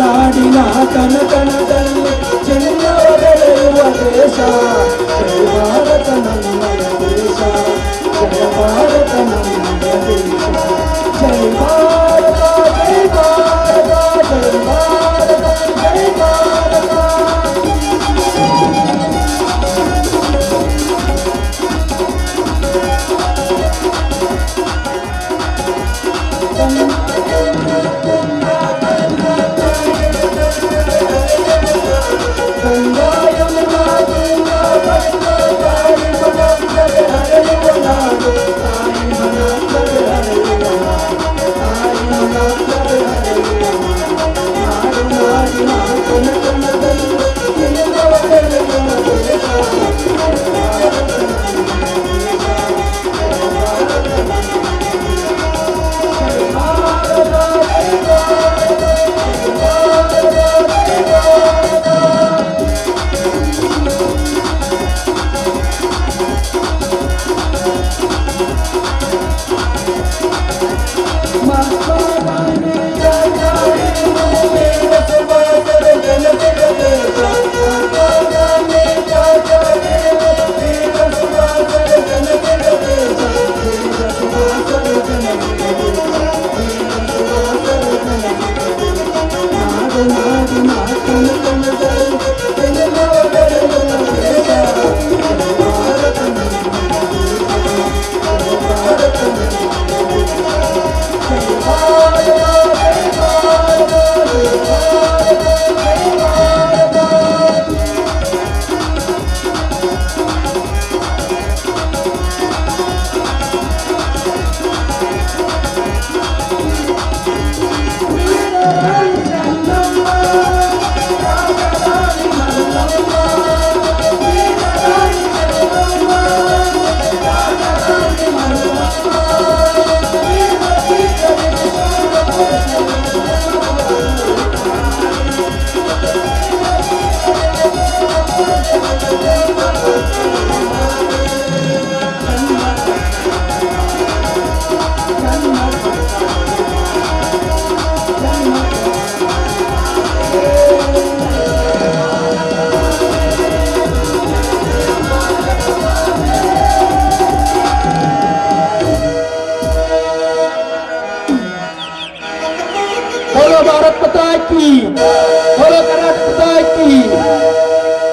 ನಾಡಿನ ಕನಕನದಲ್ಲಿ ಚಿನ್ನವ ಬೆಳೆಯುವ ದೇಶ ಜಯ ಭಾರತ ನಮ್ಮಯ ದೇಶ ಜಯ ಭಾರತ ನಮ್ಮಯ ದೇಶ ಜಯ ಭಾರತ ಜಯ ಭಾರತ ಜಯ ಭಾರತ ಜಯ ಭಾರತ. भारत माता की, बोलो कर्नाटक माता की।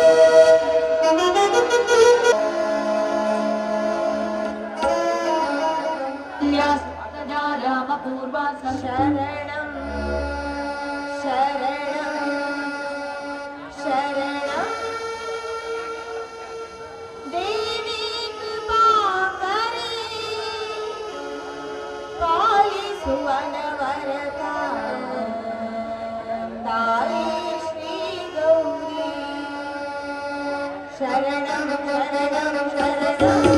शरणं शरणं शरणं देवी कृपा करे पालिसुवन वरदा ताई श्री गौरी शरणं शरणं शरणं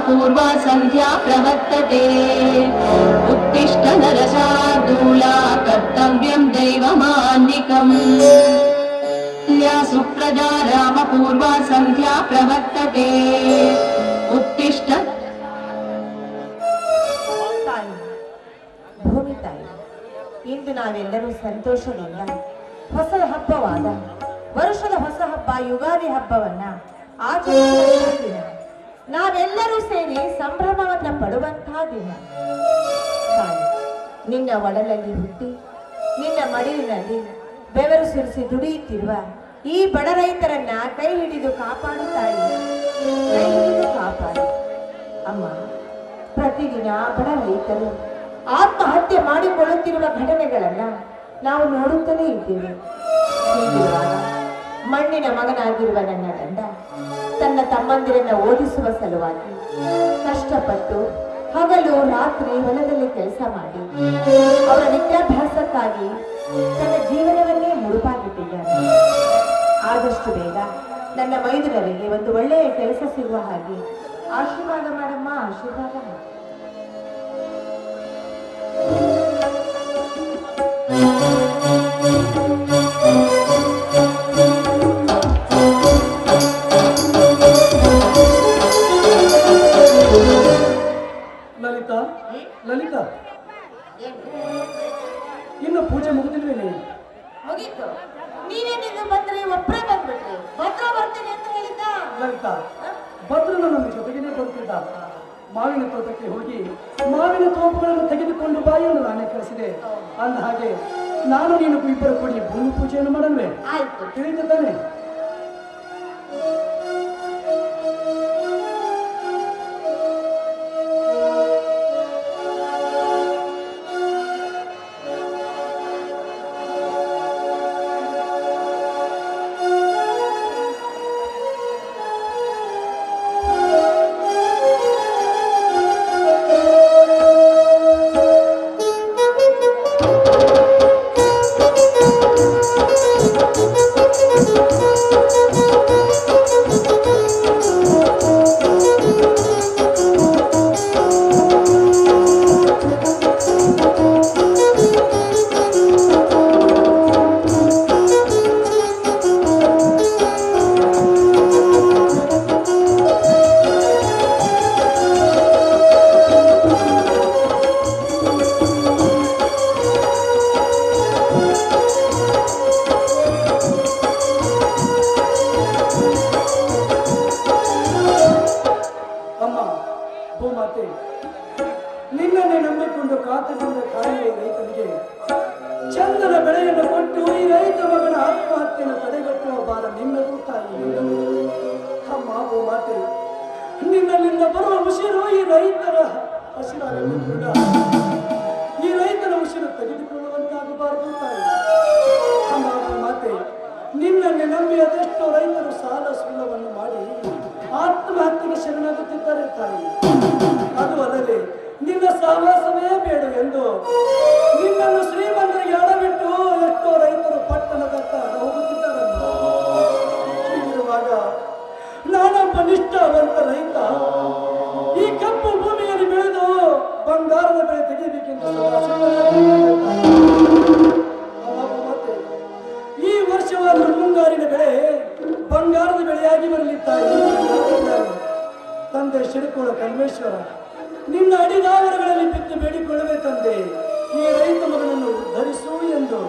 पूर्वा संध्या प्रवर्तते उत्तिष्ठ नरशार्दूला कर्तव्यं दैवमान्निकम् या सुप्रजा रामपूर्वा संध्या प्रवर्तते उत्तिष्ठ ಭೂಮಿ ತಾಯಿ ಇಂದು ನಾವೆಲ್ಲರೂ ಸಂತೋಷದಿಂದ ಹೊಸ ಹಬ್ಬವಾದ ವರ್ಷದ ಹೊಸ ಹಬ್ಬ ಯುಗಾದಿ ಹಬ್ಬವನ್ನ ಆಚರಿಸುವ ದಿನ, ನಾವೆಲ್ಲರೂ ಸೇರಿ ಸಂಭ್ರಮವನ್ನ ಪಡುವಂತಹ ದಿನ. ನಿನ್ನ ಒಡಲಲ್ಲಿ ಹುಟ್ಟಿ ನಿನ್ನ ಮಡಿಲಿನಲ್ಲಿ ಬೆವರು ಸುರಿಸಿ ದುಡಿಯುತ್ತಿರುವ ಈ ಬಡ ರೈತರನ್ನ ಕೈ ಹಿಡಿದು ಕಾಪಾಡುತ್ತಾಯಿ ಪ್ರತಿದಿನ ಬಡ ರೈತರು ಆತ್ಮಹತ್ಯೆ ಮಾಡಿಕೊಳ್ಳುತ್ತಿರುವ ಘಟನೆಗಳನ್ನ ನಾವು ನೋಡುತ್ತಲೇ ಇದ್ದೇವೆ. ಹೀಗಿರುವಾಗ ಮಣ್ಣಿನ ಮಗನಾಗಿರುವ ನನ್ನ ಗಂಡ ತನ್ನ ತಮ್ಮಂದಿರನ್ನ ಓದಿಸುವ ಸಲುವಾಗಿ ಕಷ್ಟಪಟ್ಟು ಹಗಲು ರಾತ್ರಿ ಹೊಲದಲ್ಲಿ ಕೆಲಸ ಮಾಡಿ ಅವರ ವಿದ್ಯಾಭ್ಯಾಸಕ್ಕಾಗಿ ತನ್ನ ಜೀವನವನ್ನೇ ಮುಡುಪಾಗಿಟ್ಟಿದ್ದಾನೆ. ಆದಷ್ಟು ಬೇಗ ನನ್ನ ಮೈದುನರಿಗೆ ಒಂದು ಒಳ್ಳೆಯ ಕೆಲಸ ಸಿಗುವ ಹಾಗೆ ಆಶೀರ್ವಾದ ಮಾಡಮ್ಮ, ಆಶೀರ್ವಾದ ಮಾಡ. ಲಲಿತಾ, ಲಲಿತಾ, ಇನ್ನು ಪೂಜೆ ಮುಗಿದಿಲ್ವೇನೆ? ಮುಗೀತು. ನೀವೇನಿದು ಬಂದ್ರಿ, ಒಬ್ಬರೇ ಬಂದ್ಬಿಟ್ರಿ. ಭದ್ರ ಬರ್ತೀನಿ ಅಂತ ಹೇಳಿದ್ದ. ಲಲಿತಾ, ಭದ್ರನು ನಮ್ಮ ಜೊತೆಗೇನೆ ಬರ್ತಿದ್ದ. ಮಾವಿನ ತೋಟಕ್ಕೆ ಹೋಗಿ ಮಾವಿನ ತೋಪುಗಳನ್ನು ತೆಗೆದುಕೊಂಡು ಬಾಯನ್ನು ನಾನೇ ಕಳಿಸಿದೆ. ಅಂದ ಹಾಗೆ ನಾನು ನೀನು ಇಬ್ಬರು ಕೂಡಿ ಭೂಮಿ ಪೂಜೆಯನ್ನು ಮಾಡಲ್ವೇ? ಆಯ್ತು, ತಿಳಿದ ತಾನೆ? ನಿನ್ನನ್ನೇ ನಂಬಿಕೊಂಡು ಕಾತದಿಂದ ಕಾಯುವ ರೈತನಿಗೆ ಚಂದನ ಬೆಳೆಯನ್ನು ಕೊಟ್ಟು ಈ ರೈತ ಮಗನ ಆತ್ಮಹತ್ಯೆಯನ್ನು ತಡೆಗಟ್ಟುವ ಬಾರ ನಿನ್ನದು ತಾಯಿ. ಅಮ್ಮ ಮಾತೆ, ನಿನ್ನಲ್ಲಿಂದ ಬರುವ ಉಸಿರು ಈ ರೈತರ ಹಸಿರಾಗಲು ಕೂಡ ಈ ರೈತನ ಉಸಿರು ತೆಗೆದುಕೊಳ್ಳುವಂತಾಗಬಾರದು ತಾಯಿ. ಅಮ್ಮ ಮಾತೆ, ನಿನ್ನನ್ನೇ ನಂಬಿ ಅದೆಷ್ಟೋ ರೈತರು ಸಾಲ ಸುಳ್ಳವನ್ನು ಮಾಡಿ ಆತ್ಮಹತ್ಯೆಗೆ ಶರಣಾಗುತ್ತಿದ್ದಾರೆ ತಾಯಿ. ಅದು ಅಲ್ಲದೆ ನಿನ್ನ ಸಹವಾಸವೇ ಬೇಡ ಎಂದು ನಿನ್ನನ್ನು ಶ್ರೀಮಂತರಿಗೆ ಅಡಬಿಟ್ಟು ಎಷ್ಟೋ ರೈತರು ಪಟ್ಟಣದತ್ತ ಹೋಗುತ್ತಿದ್ದಾರಲ್ಲ. ಹೀಗಿರುವಾಗ ನಾನೊಬ್ಬ ನಿಷ್ಠಾವಂತ ರೈತ ಈ ಕಪ್ಪು ಭೂಮಿಯಲ್ಲಿ ಬೆಳೆದು ಬಂಗಾರದ ಬೆಳೆ ತೆಗೆಯಬೇಕೆಂದು ಮತ್ತೆ ಈ ವರ್ಷವಾದರೂ ಮುಂಗಾರಿನ ಬೆಳೆ ಬಂಗಾರದ ಬೆಳೆಯಾಗಿ ಬರಲಿ ತಾಯಿ. ತಂದೆ ಶಿರಕೋಳ ಕಲ್ಮೇಶ್ವರ, ನಿನ್ನ ಅಡಿದಾವರಗಳಲ್ಲಿ ಬಿದ್ದು ಬೇಡಿಕೊಳ್ಳುವೆ ತಂದೆ, ಈ ರೈತ ಮಗನನ್ನು ಉದ್ಧರಿಸು ಎಂದು.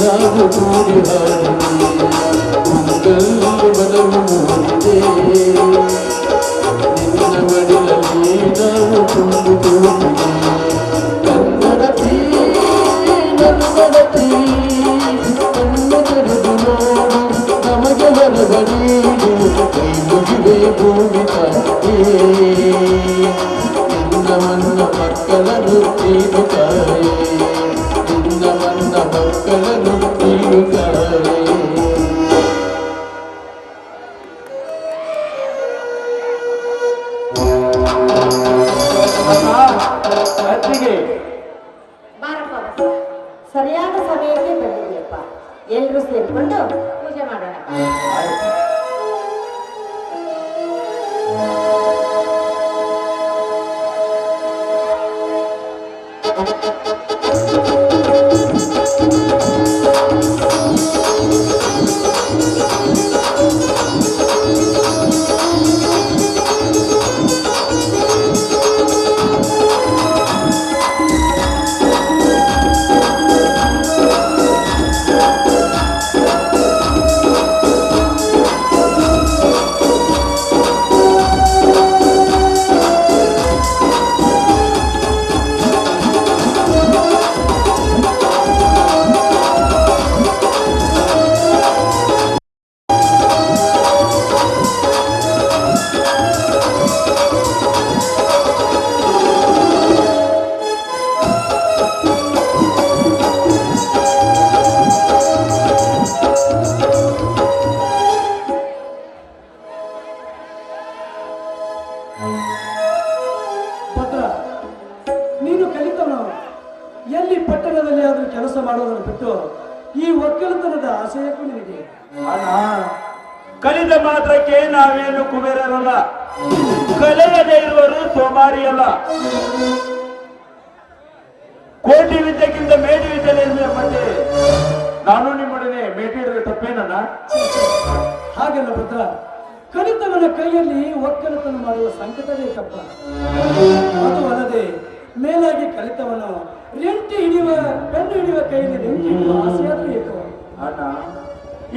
ನಾವು ಕೂಡಿ ಹಾಡಿ ಬಲವು ಮೂಡಿದೆ. ನಿನ್ನ ಮಡಿಲಲ್ಲಿ ನಾವು ತುಂಬಿಕೊಂಡಿದೆ ಕನ್ನಡತಿ ನನ್ನಡತಿ ಕಣ್ಣು ತೆರೆದು ನೋಡು ನಮಗೆ ಬರದ ನೀಡು ಕೈ ಮುಗಿವೆ ಭೂಮಿ ತಾಯಿಯೇ ನಿನ್ನ ಮನ್ನ ಮಕ್ಕಳನ್ನು ನೀನು ಕಾಯೇ ನಿನ್ನ ಮನ್ನ ಮಕ್ಕಳನ್ನು ನೀನು ಕಾಯೇ ಅತ್ತಿಗೆ ಬಾರಪ್ಪ ಬಸ. ಸರಿಯಾದ ಸಮಯಕ್ಕೆ ಬಂದಿದೆಯಪ್ಪ. ಎಲ್ರೂ ಸೇರ್ಕೊಂಡು ಪೂಜೆ ಮಾಡೋಣ. ಭದ್ರ, ನೀನು ಕಲಿತವನು. ಎಲ್ಲಿ ಪಟ್ಟಣದಲ್ಲಿ ಆದರೂ ಕೆಲಸ ಮಾಡೋದನ್ನು ಬಿಟ್ಟು ಈ ಒಕ್ಕಲತನದ ಆಶಯಕ್ಕೂ ನಿನಗೆ ಅಣ್ಣ ಕಲಿತ ಮಾತ್ರಕ್ಕೆ ನಾವೇನು ಕುಬೇರರಲ್ಲ, ಕಲೆಯದೇ ಇರುವರು ಸೋಮಾರಿ ಅಲ್ಲ. ಕೋಟಿ ವಿದ್ಯೆಗಿಂತ ಮೇಟಿ ವಿದ್ಯೆ ಮತ್ತೆ ನಾನು ನಿಮ್ಮೊಡನೆ ಮೇಟಿ ಹಿಡಿದ್ರೆ ತಪ್ಪೇನಣ್ಣ? ಹಾಗೆಲ್ಲ ಭದ್ರ, ಕಲಿತವನ ಕೈಯಲ್ಲಿ ಒಕ್ಕಲತನ ಮಾಡುವ ಸಂಕಟವೇ ತಪ್ಪ. ಅದು ಅಲ್ಲದೆ ಮೇಲಾಗಿ ಕಲಿತವನು ರೆಂಟಿ ಹಿಡಿಯುವ ಪೆನ್ನು ಹಿಡಿಯುವ ಕೈಯಲ್ಲಿ ರೆಂಟಿ ಹಿಡಿಯುವ ಆಸೆಯಾದ್ರೂ ಏಕೋ. ಅಣ್ಣ,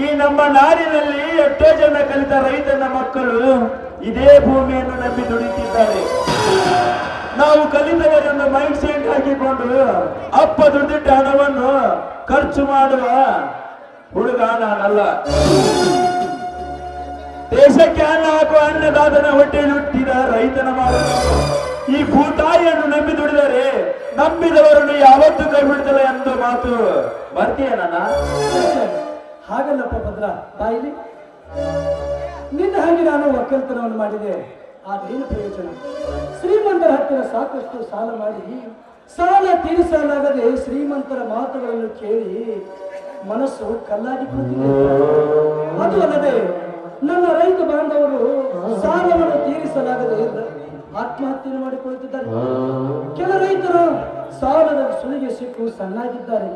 ಈ ನಮ್ಮ ನಾಡಿನಲ್ಲಿ ಎಷ್ಟೋ ಜನ ಕಲಿತ ರೈತನ ಮಕ್ಕಳು ಇದೇ ಭೂಮಿಯನ್ನು ನಂಬಿ ದುಡಿತಿದ್ದಾರೆ. ನಾವು ಕಲಿತವರನ್ನು ಮೈಂಡ್ ಸೆಟ್ ಹಾಕಿಕೊಂಡು ಅಪ್ಪ ದುಡ್ಡಿಟ್ಟ ಹಣವನ್ನು ಖರ್ಚು ಮಾಡುವ ಹುಡುಗ ನಾನಲ್ಲ. ದೇಶಕ್ಕೆ ಅನ್ನ ಹಾಕುವ ಅನ್ನದಾತನ ಹೊಟ್ಟೆಯಲ್ಲಿ ಹುಟ್ಟಿದ ರೈತನ ಮಗ. ಈ ಭೂತಾಯಿಯನ್ನು ನಂಬಿ ದುಡಿದರೆ ನಂಬಿದವರನ್ನು ಯಾವತ್ತೂ ಕೈ ಬಿಡ್ತಲ್ಲ ಎಂದು ಮಾತು ಬರ್ತೀಯ ನನ್ನ? ಹಾಗಲ್ಲಪ್ಪ ಭದ್ರ, ಬಾಯಿಲಿ ನಿನ್ನ ಹಾಗೆ ನಾನು ಒಕ್ಕಲತನವನ್ನು ಮಾಡಿದೆ. ಆದ್ರೇನು ಪ್ರಯೋಜನ? ಶ್ರೀಮಂತರ ಹತ್ತಿರ ಸಾಕಷ್ಟು ಸಾಲ ಮಾಡಿ ಸಾಲ ತೀರಿಸಲಾಗದೆ ಶ್ರೀಮಂತರ ಮಾತುಗಳನ್ನು ಕೇಳಿ ಮನಸ್ಸು ಕಲ್ಲಾಗಿ ಕೂತಿದೆ. ಅದು ಅಲ್ಲದೆ ನನ್ನ ರೈತ ಬಾಂಧವರು ಸಾಲವನ್ನು ತೀರಿಸಲಾಗದೆ ಆತ್ಮಹತ್ಯೆ ಮಾಡಿಕೊಳ್ಳುತ್ತಿದ್ದಾರೆ. ಕೆಲ ರೈತರು ಸಾಲದ ಸುಳಿಗೆ ಸಿಕ್ಕು ಸಣ್ಣಾಗಿದ್ದಾರೆ.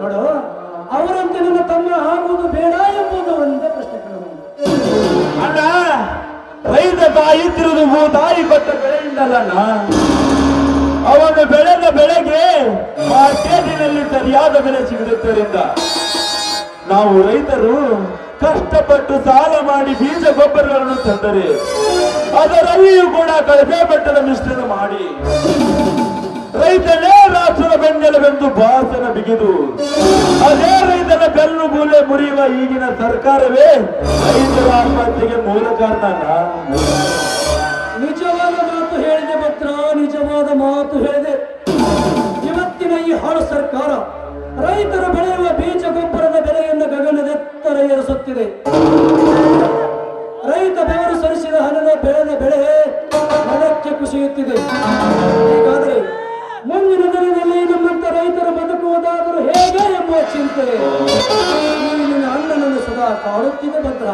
ನೋಡು, ಅವರಂತೆ ನನ್ನ ತಮ್ಮ ಆಗುವುದು ಬೇಡ ಎಂಬುದು ಒಂದೇ ಪ್ರಶ್ನೆ ಕೇಳೋಣ. ಅಣ್ಣ, ರೈತ ತಾಯಿ ತಿರುದು ಭೂತಾಯಿ ಕೊಟ್ಟ ಬೆಳೆಯಿಂದಲ್ಲ, ಅವನು ಬೆಳೆದ ಬೆಳೆಗೆ ಮಾರ್ಕೆಟಿನಲ್ಲಿ ಸರಿಯಾದ ಬೆಲೆ ಸಿಗುವುದರಿಂದ ನಾವು ರೈತರು ಕಷ್ಟಪಟ್ಟು ಸಾಲ ಮಾಡಿ ಬೀಜ ಗೊಬ್ಬರಗಳನ್ನು ತಂದರೆ ಅದರಲ್ಲಿಯೂ ಕೂಡ ಕಳಪೆ ಮಟ್ಟದ ಮಿಶ್ರಣ ಮಾಡಿ ರೈತನೇ ರಾಷ್ಟ್ರದ ಬೆನ್ನೆಲುಬೆಂದು ಭಾಷಣ ಬಿಗಿದು ಅದೇ ರೈತನ ಬೆನ್ನು ಮೂಲೆ ಮುರಿಯುವ ಈಗಿನ ಸರ್ಕಾರವೇ ರೈತರ ಆತ್ಮಹತ್ಯೆಗೆ ಮೂಲ ಕಾರಣ. ನಿಜವಾದ ಮಾತು ಹೇಳಿದೆ ಭದ್ರ, ನಿಜವಾದ ಮಾತು ಹೇಳಿದೆ. ಇವತ್ತಿನ ಈ ಹಾಳು ಸರ್ಕಾರ ರೈತರು ಬೆಳೆಯುವ ಬೀಜ ಗೊಬ್ಬರದ ಬೆಲೆಯನ್ನು ಗಗನದೆತ್ತರ ಏರಿಸುತ್ತಿದೆ. ರೈತ ಬೆವರು ಸರಿಸಿದ ಹಣದ ಬೆಳೆದ ಬೆಳೆ ನೆಲಕ್ಕೆ ಕುಸಿಯುತ್ತಿದೆ. ಹೀಗಾದರೆ ಮುಂದಿನ ದಿನದಲ್ಲಿ ನಮ್ಮಂತ ರೈತರು ಬದುಕುವುದಾದರೂ ಹೇಗೆ ಎಂಬುವ ಚಿಂತೆ ಈಗಿನ ಅಣ್ಣನನ್ನು ಸದಾ ಕಾಡುತ್ತಿದೆ ಭದ್ರ.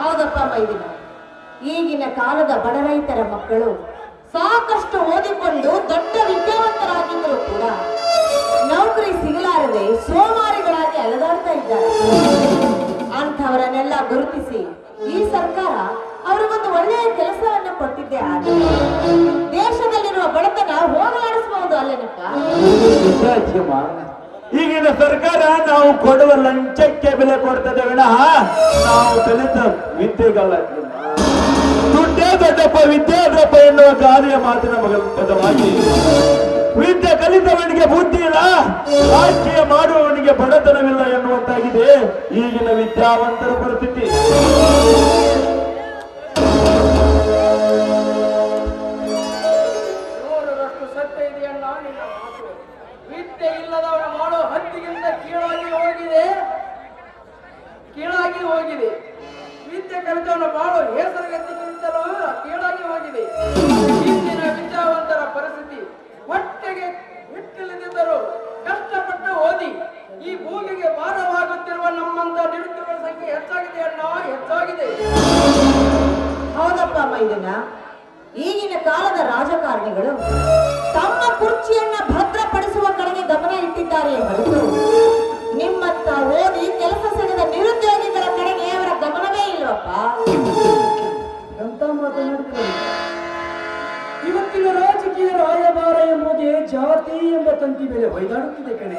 ಹೌದಪ್ಪ ಮೈದಿನ, ಈಗಿನ ಕಾಲದ ಬಡ ರೈತರ ಮಕ್ಕಳು ಸಾಕಷ್ಟು ಓದಿಕೊಂಡು ದೊಡ್ಡ ವಿದ್ಯಾವಂತರಾಗಿದ್ದರೂ ಕೂಡ ನೌಕರಿ ಸಿಗಲಾರದೆ ಸೋಮಾರಿಗಳಾಗಿ ಅಲೆದಾಡ್ತಾ ಇದ್ದಾರೆ. ಅಂಥವರನ್ನೆಲ್ಲ ಗುರುತಿಸಿ ಈ ಸರ್ಕಾರ ಅವರಿಗೊಂದು ಒಳ್ಳೆಯ ಕೆಲಸವನ್ನು ಕೊಟ್ಟಿದ್ದೆ. ಆದರೆ ದೇಶದಲ್ಲಿರುವ ಬಡತನ ಹೋಗಲಾಡಿಸಬಹುದು ಅಲ್ಲೇನಪ್ಪ? ಈಗಿನ ಸರ್ಕಾರ ನಾವು ಕೊಡುವ ಲಂಚಕ್ಕೆ ಬೆಲೆ ಕೊಡ್ತದೆ ವಿನಃ ನಾವು ಕಲಿತ ವಿದ್ಯೆಗಲ್ಲ. ದುಡ್ಡೇ ದೊಡ್ಡಪ್ಪ ವಿದ್ಯೆ ದೊಡ್ಡಪ್ಪ ಎನ್ನುವ ಗಾದೆಯ ಮಾತಿನ ಪದವಾಗಿ ವಿದ್ಯೆ ಕಲಿತವನಿಗೆ ಬುದ್ಧಿ ಇಲ್ಲ, ರಾಜಕೀಯ ಮಾಡುವವನಿಗೆ ಬಡತನವಿಲ್ಲ ಎನ್ನುವಂತಾಗಿದೆ ಈಗಿನ ವಿದ್ಯಾವಂತರ ಪರಿಸ್ಥಿತಿ. ನೂರರಷ್ಟು ಸತ್ಯ ಇದೆಯನ್ನ ನಿನ್ನ ಮಾತು. ವಿದ್ಯೆ ಇಲ್ಲದವನು ಮಾಡೋ ಹತ್ತಿಗಿಂತ ಕೀಳಾಗಿ ಹೋಗಿದೆ. ವಿದ್ಯೆ ಕಲಿತವನು ಮಾಡೋ ಹೆಸರುಗತ್ತಿಗಿಂತಲೂ ಕೀಳಾಗಿ ಹೋಗಿದೆ. ಇಂದಿನ ವಿದ್ಯಾವಂತರ ಪರಿಸ್ಥಿತಿ ಹೊಟ್ಟೆಗೆ ಹಿಟ್ಟಿಲ್ಲದಿದ್ದರೂ ಕಷ್ಟಪಟ್ಟು ಓದಿ ಈ ಭೂಮಿಗೆ ಭಾರವಾಗುತ್ತಿರುವ ನಮ್ಮಂತ ನಿರುದ್ಯೋಗ ಸಂಖ್ಯೆ ಹೆಚ್ಚಾಗಿದೆ ಅಣ್ಣ, ಹೆಚ್ಚಾಗಿದೆ. ಹೌದಪ್ಪ ಮೈದನ, ಈಗಿನ ಕಾಲದ ರಾಜಕಾರಣಿಗಳು ತಮ್ಮ ಕುರ್ಚಿಯನ್ನ ಭದ್ರಪಡಿಸುವ ಕಡೆಗೆ ಗಮನ ಇಟ್ಟಿದ್ದಾರೆ ಹೊರತು ನಿಮ್ಮಂತ ಓದಿ ಕೆಲಸ ಸಿಗದ ನಿರುದ್ಯೋಗಿಗಳ ಕಡೆಗೆ ಅವರ ಗಮನವೇ ಇಲ್ವಪ್ಪ. ಎಂತ ಮಾತನಾಡ್ತಾರೆ. ಇವತ್ತಿನ ರಾಜಕೀಯ ರಾಯಭಾರ ಎಂಬುದೇ ಜಾತಿ ಎಂಬ ತಂತಿ ಮೇಲೆ ಹೊಯ್ದಾಡುತ್ತಿದೆ ಕಣೆ.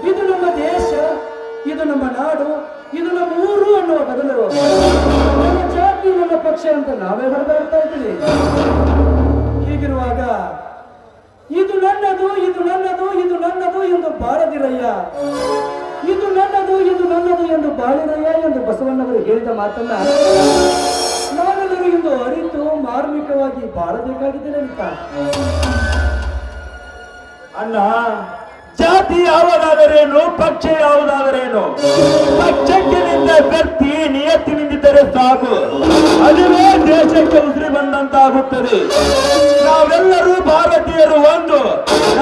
ಇದು ನಮ್ಮ ದೇಶ, ಇದು ನಮ್ಮ ನಾಡು, ಇದು ನಮ್ಮ ಊರು ಅನ್ನುವ ಬದಲು ನನ್ನ ಜಾತಿ ನನ್ನ ಪಕ್ಷ ಅಂತ ನಾವೇ ಹೊರದಾಡ್ತಾ ಇದ್ದೀವಿ. ಹೀಗಿರುವಾಗ ಇದು ನನ್ನದು, ಇದು ನನ್ನದು, ಇದು ನನ್ನದು ಎಂದು ಬಾಳದಿರಯ್ಯ, ಇದು ನನ್ನದು, ಇದು ನನ್ನದು ಎಂದು ಬಾಳಿರಯ್ಯ ಎಂದು ಬಸವಣ್ಣವರು ಹೇಳಿದ ಮಾತನ್ನ ನಾವೆಲ್ಲರೂ ಇಂದು ಅರಿತು ಮಾರ್ಮಿಕವಾಗಿ ಬಾಳಬೇಕಾಗಿದೆ ಅಂತ. ಅಣ್ಣ, ಜಾತಿ ಯಾವುದಾದರೇನು, ಪಕ್ಷ ಯಾವುದಾದರೇನು, ಪಕ್ಷಕ್ಕೆ ನಿಂದ ವ್ಯಕ್ತಿ ನಿಯತ್ತಿನಿಂದಿದ್ದರೆ ಸಾಕು, ಅದುವೇ ದೇಶಕ್ಕೆ ಉಸಿರಿ ಬಂದಂತಾಗುತ್ತದೆ. ನಾವೆಲ್ಲರೂ ಭಾರತೀಯರು ಒಂದು,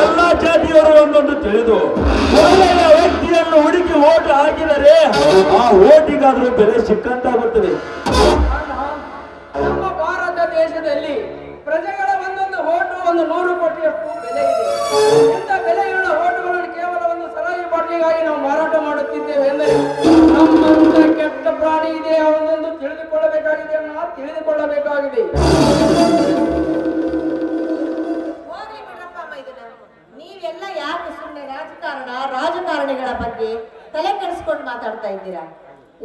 ಎಲ್ಲ ಜಾತಿಯವರು ಒಂದೊಂದು ತಿಳಿದು ಒಳ್ಳೆಯ ವ್ಯಕ್ತಿಯನ್ನು ಹುಡುಕಿ ಓಟು ಹಾಕಿದರೆ ಆ ಓಟಿಗಾದ್ರೂ ಬೆಲೆ ಸಿಕ್ಕಂತಾಗುತ್ತದೆ. ನಮ್ಮ ಭಾರತ ದೇಶದಲ್ಲಿ ಪ್ರಜೆಗಳ ಒಂದೊಂದು ಓಟು 100 ಕೋಟಿಯಷ್ಟು ಬೆಲೆ ಇದೆ. ಇಂಥ ಬೆಲೆಯುಳ್ಳ ಓಟುಗಳನ್ನು ಕೇವಲ ಒಂದು ಸರಾಯಿ ಬಾಟ್ಲಿಗಾಗಿ ನಾವು ಮಾರಾಟ ಮಾಡುತ್ತಿದ್ದೇವೆ ಎಂದರೆ ನಮ್ಮಂತ ಕೆಟ್ಟ ಪ್ರಾಣಿ ಇದೆ ಅವನೊಂದು ತಿಳಿದುಕೊಳ್ಳಬೇಕಾಗಿದೆ ತಿಳಿದುಕೊಳ್ಳಬೇಕಾಗಿದೆ. ಹೋಗ್ಲಿ ಬಿಡಪ್ಪ ಮೈದನ, ನೀವೆಲ್ಲ ಯಾಕೆ ಸುಮ್ಮನೆ ರಾಜಕಾರಣಿಗಳ ಬಗ್ಗೆ ತಲೆ ಕೆಡಿಸ್ಕೊಂಡು ಮಾತಾಡ್ತಾ ಇದ್ದೀರಾ?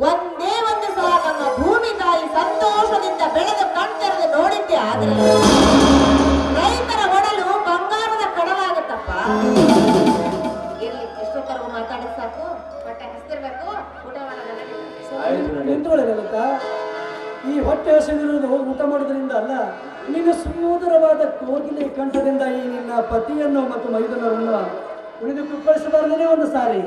ಒಂದೇ ಒಂದು ಸಲ ನಮ್ಮ ಭೂಮಿ ತಾಯಿ ಸಂತೋಷದಿಂದ ಬೆಳೆದು ಕಣ್ತೆರೆದು ನೋಡಿದ್ದೆ ಆದ್ರೆ ರೈತರ ಒಡಲು ಬಂಗಾರದ ಕಡಲಾಗತ್ತಪ್ಪ. ಎಲ್ಲಿ ಎಷ್ಟೊತ್ತರೆಗೂ ಮಾತಾಡಿದ್ ಸಾಕು, ಹೊಟ್ಟೆ ಹಸಿದಿರ್ಬೇಕು, ಊಟ ಮಾಡೋದಲ್ಲ. ನಿಂತೊಳಗಲಕ್ಕ ಈ ಹೊಟ್ಟೆ ಹಸಿದಿರುವುದು ಊಟ ಮಾಡೋದ್ರಿಂದ ಅಲ್ಲ, ನಿನ್ನ ಸುಮಧುರವಾದ ಕೋಗಿಲೆ ಕಂಠದಿಂದ ಈ ನಿನ್ನ ಪತಿಯನ್ನು ಮತ್ತು ಮೈದನರನ್ನು ಉಳಿದು ಕುಪ್ಪಳಿಸಬಾರದೇ ಒಂದು ಸಾರಿ.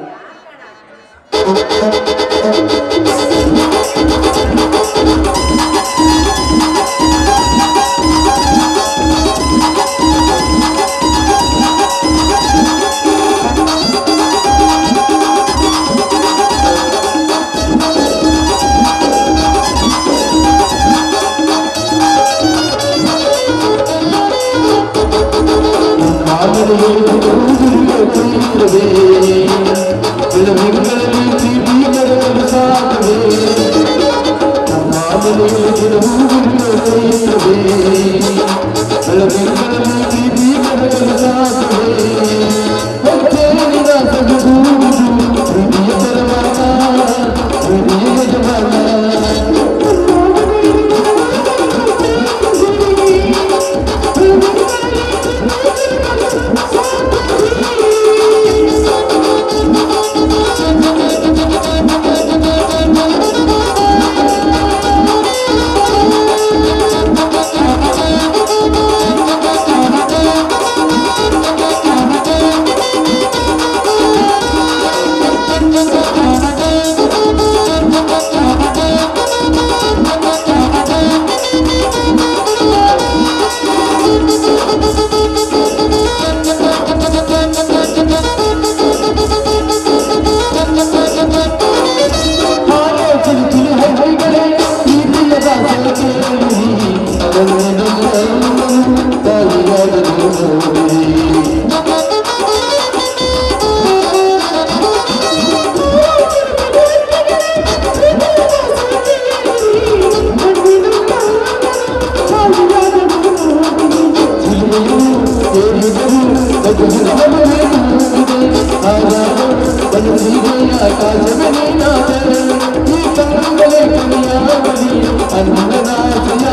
ಈ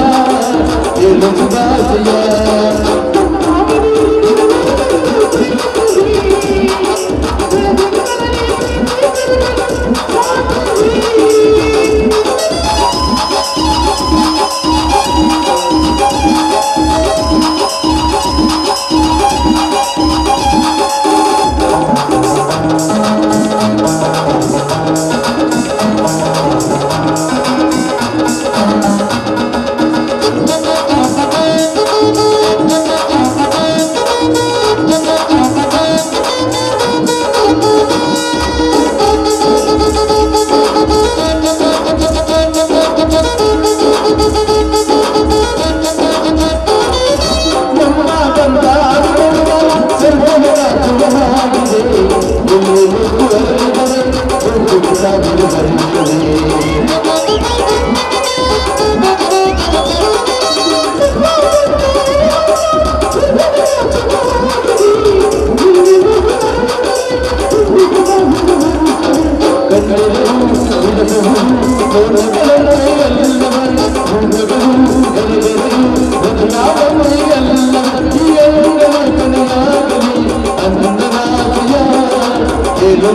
ಕೇಳು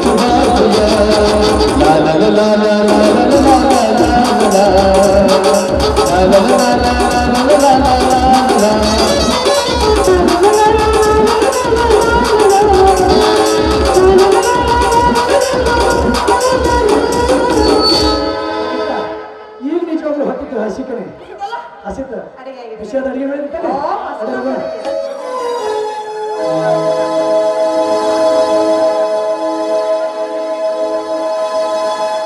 ಶುಭಾಶಯ la la la la la